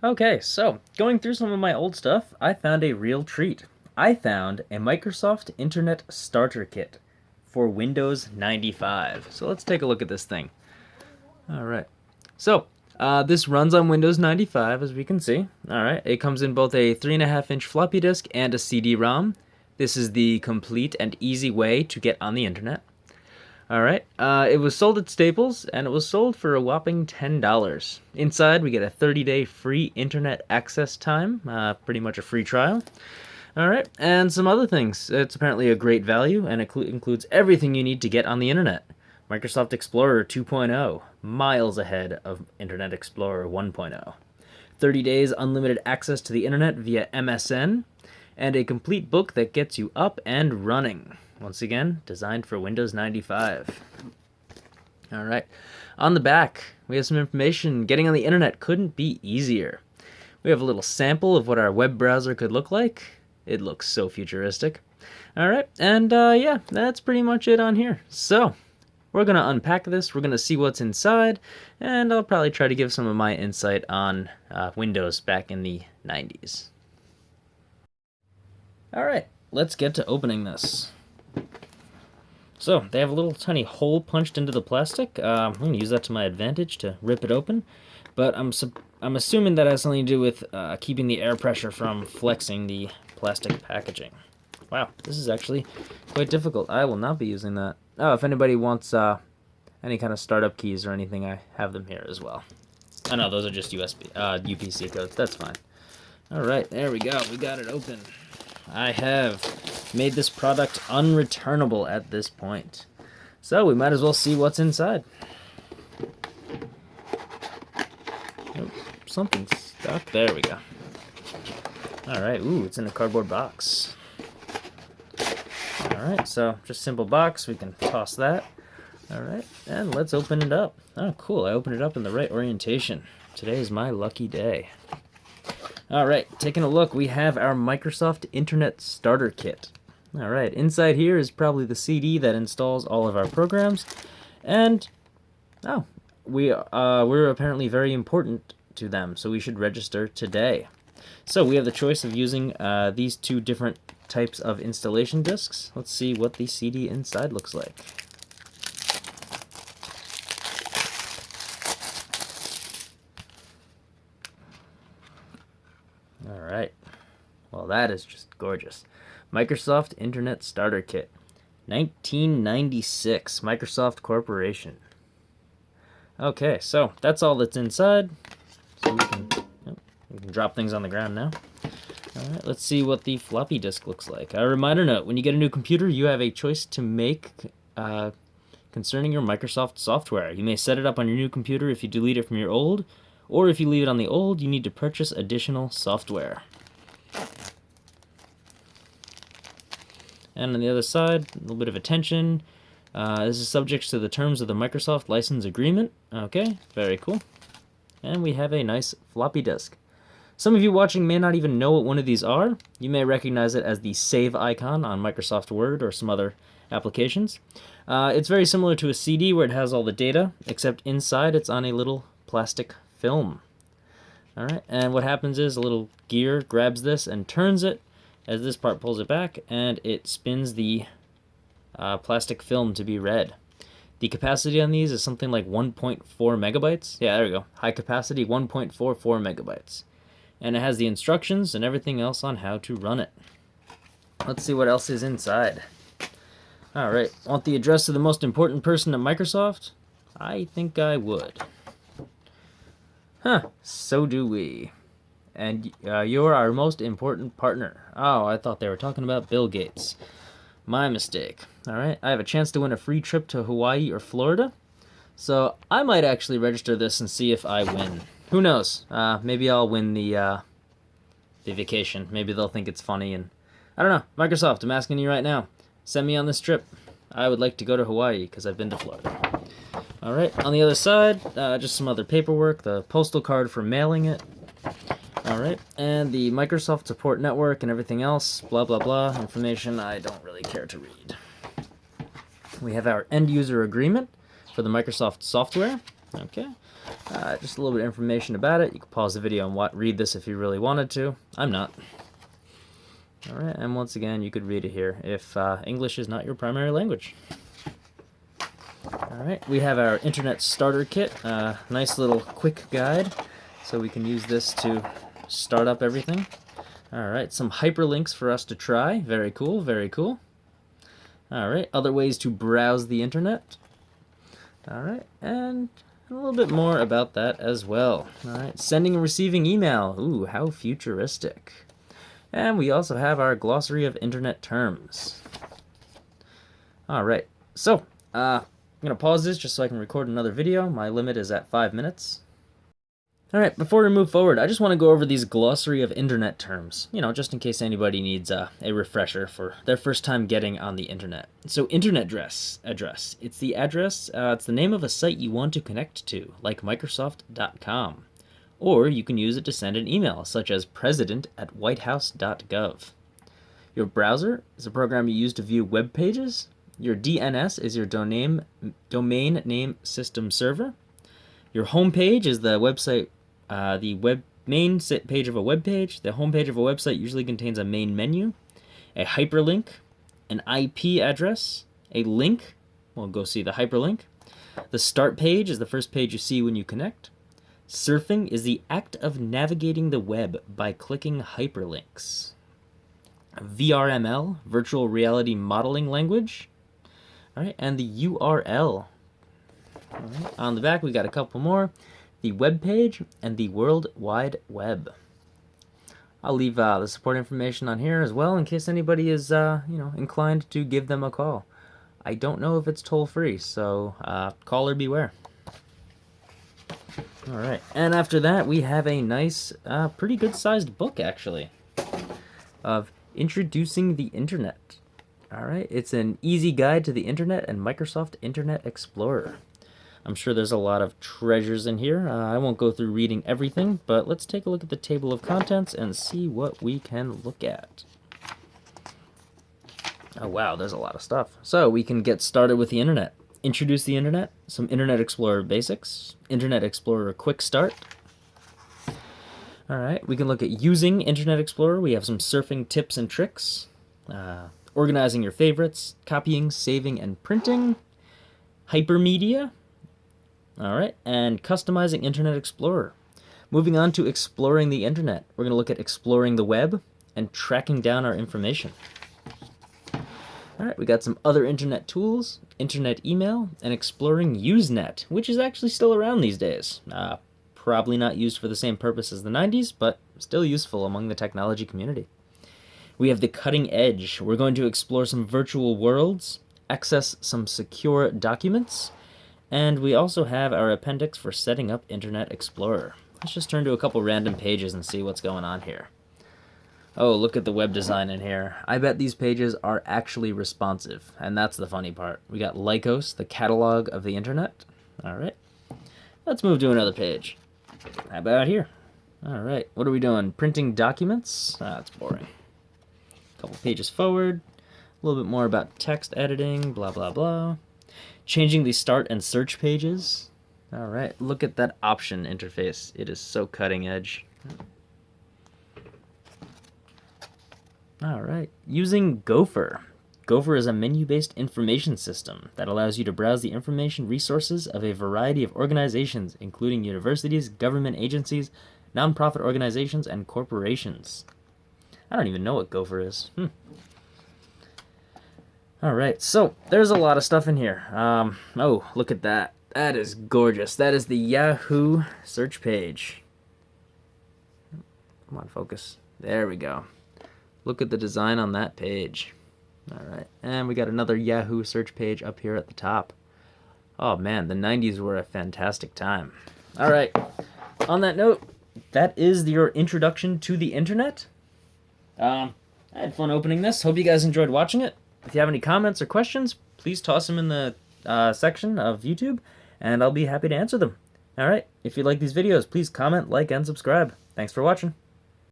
Okay, so going through some of my old stuff, I found a real treat. I found a Microsoft Internet Starter Kit for Windows 95. So let's take a look at this thing. All right. So this runs on Windows 95, as we can see. All right. It comes in both a 3.5-inch floppy disk and a CD-ROM. This is the complete and easy way to get on the internet. All right. It was sold at Staples, and it was sold for a whopping $10. Inside, we get a 30-day free internet access time, pretty much a free trial. All right, and some other things. It's apparently a great value, and it includes everything you need to get on the internet. Microsoft Explorer 2.0, miles ahead of Internet Explorer 1.0. 30 days unlimited access to the internet via MSN, and a complete book that gets you up and running. Once again, designed for Windows 95. All right. On the back, we have some information. Getting on the internet couldn't be easier. We have a little sample of what our web browser could look like. It looks so futuristic. All right. And yeah, that's pretty much it on here. So we're going to unpack this. We're going to see what's inside. And I'll probably try to give some of my insight on Windows back in the 90s. All right. Let's get to opening this. So, they have a little tiny hole punched into the plastic. I'm going to use that to my advantage to rip it open. But I'm assuming that has something to do with keeping the air pressure from flexing the plastic packaging. Wow, this is actually quite difficult. I will not be using that. Oh, if anybody wants any kind of startup keys or anything, I have them here as well. Oh no, those are just UPC codes. That's fine. All right, there we go. We got it open. I have made this product unreturnable at this point. So we might as well see what's inside. Oh, something's stuck. There we go. Alright, ooh, it's in a cardboard box. Alright, so just simple box. We can toss that. Alright, and let's open it up. Oh, cool. I opened it up in the right orientation. Today is my lucky day. Alright, taking a look, we have our Microsoft Internet Starter Kit. Alright, inside here is probably the CD that installs all of our programs. And, oh, we're apparently very important to them, so we should register today. So we have the choice of using these two different types of installation disks. Let's see what the CD inside looks like. Alright, well that is just gorgeous. Microsoft Internet Starter Kit, 1996, Microsoft Corporation. Okay, so that's all that's inside. So we can drop things on the ground now. Alright, let's see what the floppy disk looks like. A reminder note, when you get a new computer, you have a choice to make concerning your Microsoft software. You may set it up on your new computer if you delete it from your old, or if you leave it on the old, you need to purchase additional software. And on the other side, a little bit of attention. This is subject to the terms of the Microsoft License Agreement. Okay, very cool. And we have a nice floppy disk. Some of you watching may not even know what one of these are. You may recognize it as the save icon on Microsoft Word or some other applications. It's very similar to a CD where it has all the data, except inside it's on a little plastic film. Alright, and what happens is a little gear grabs this and turns it as this part pulls it back, and it spins the plastic film to be read. The capacity on these is something like 1.4 megabytes. Yeah, there we go. High capacity, 1.44 megabytes. And it has the instructions and everything else on how to run it. Let's see what else is inside. Alright, want the address of the most important person at Microsoft? I think I would. Huh, so do we. And you're our most important partner. Oh, I thought they were talking about Bill Gates. My mistake. Alright, I have a chance to win a free trip to Hawaii or Florida. So I might actually register this and see if I win. Who knows? Maybe I'll win the vacation. Maybe they'll think it's funny. And I don't know. Microsoft, I'm asking you right now. Send me on this trip. I would like to go to Hawaii because I've been to Florida. Alright, on the other side, just some other paperwork. The postal card for mailing it. Alright, and the Microsoft Support Network and everything else, blah blah blah, information I don't really care to read. We have our end user agreement for the Microsoft software. Okay, Just a little bit of information about it. You can pause the video and read this if you really wanted to. I'm not. Alright, and once again, you could read it here if English is not your primary language. Alright, we have our Internet Starter Kit. Nice little quick guide, so we can use this to start up everything. Alright, some hyperlinks for us to try. Very cool, very cool. Alright, other ways to browse the internet. Alright, and a little bit more about that as well. Alright, sending and receiving email. Ooh, how futuristic. And we also have our glossary of internet terms. Alright, so, I'm going to pause this just so I can record another video. My limit is at 5 minutes. Alright, before we move forward, I just want to go over these glossary of internet terms. You know, just in case anybody needs a refresher for their first time getting on the internet. So, internet address. It's the address, it's the name of a site you want to connect to, like Microsoft.com. Or you can use it to send an email, such as president@whitehouse.gov. Your browser is a program you use to view web pages. Your DNS is your domain name system server. Your home page is the website, main page of a web page. The home page of a website usually contains a main menu, a hyperlink, an IP address, a link. We'll go see the hyperlink. The start page is the first page you see when you connect. Surfing is the act of navigating the web by clicking hyperlinks. VRML, virtual reality modeling language. All right, and the URL. All right. On the back, we got a couple more. The web page and the World Wide Web. I'll leave the support information on here as well in case anybody is, inclined to give them a call. I don't know if it's toll-free, so caller beware. All right, and after that, we have a nice, pretty good-sized book, actually, of Introducing the Internet. All right, it's an easy guide to the Internet and Microsoft Internet Explorer. I'm sure there's a lot of treasures in here. I won't go through reading everything, but let's take a look at the table of contents and see what we can look at. Oh, wow, there's a lot of stuff. So we can get started with the Internet. Introduce the Internet, some Internet Explorer basics, Internet Explorer quick start. All right, we can look at using Internet Explorer. We have some surfing tips and tricks, organizing your favorites, copying, saving, and printing, hypermedia, all right, and customizing Internet Explorer. Moving on to exploring the Internet. We're going to look at exploring the web and tracking down our information. All right, we got some other internet tools, internet email, and exploring Usenet, which is actually still around these days. Probably not used for the same purpose as the 90s, but still useful among the technology community. We have the cutting edge. We're going to explore some virtual worlds, access some secure documents, and we also have our appendix for setting up Internet Explorer. Let's just turn to a couple random pages and see what's going on here. Oh, look at the web design in here. I bet these pages are actually responsive, and that's the funny part. We got Lycos, the catalog of the internet. All right. Let's move to another page. How about here? All right. What are we doing? Printing documents? That's boring. A couple pages forward. A little bit more about text editing, blah, blah, blah. Changing the start and search pages. All right. Look at that option interface. It is so cutting edge. All right, using Gopher. Gopher is a menu-based information system that allows you to browse the information resources of a variety of organizations, including universities, government agencies, nonprofit organizations, and corporations. I don't even know what Gopher is. All right, so there's a lot of stuff in here. Oh, look at that. That is gorgeous. That is the Yahoo search page. Come on, focus. There we go. Look at the design on that page. All right, and we got another Yahoo search page up here at the top. Oh man, the 90s were a fantastic time. All right, on that note, that is your introduction to the internet. I had fun opening this. Hope you guys enjoyed watching it. If you have any comments or questions, please toss them in the section of YouTube, and I'll be happy to answer them. All right, if you like these videos, please comment, like, and subscribe. Thanks for watching.